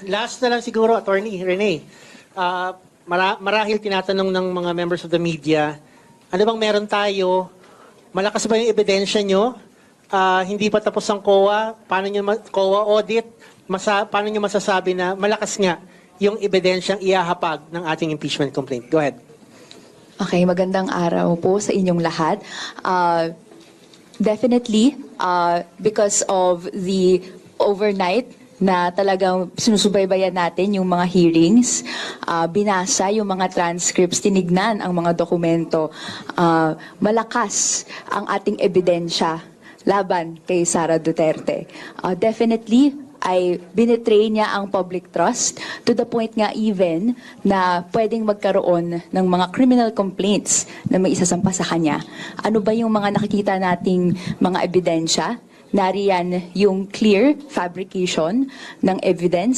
Last na lang siguro, Attorney Rene. Marahil tinatanong ng mga members of the media, ano bang meron tayo? Malakas ba yung ebidensya nyo? Hindi pa tapos ang COA? Paano nyo COA audit? Paano nyo masasabi na malakas nga yung ebidensyang iahapag ng ating impeachment complaint? Go ahead. Okay, magandang araw po sa inyong lahat. Definitely, because of the overnight na talagang sinusubaybayan natin yung mga hearings, binasa yung mga transcripts, tinignan ang mga dokumento, malakas ang ating ebidensya laban kay Sara Duterte. Definitely, ay binetray niya ang public trust to the point nga even na pwedeng magkaroon ng mga criminal complaints na may isasampa sa kanya. Ano ba yung mga nakikita nating mga ebidensya? Nariyan yung clear fabrication ng evidence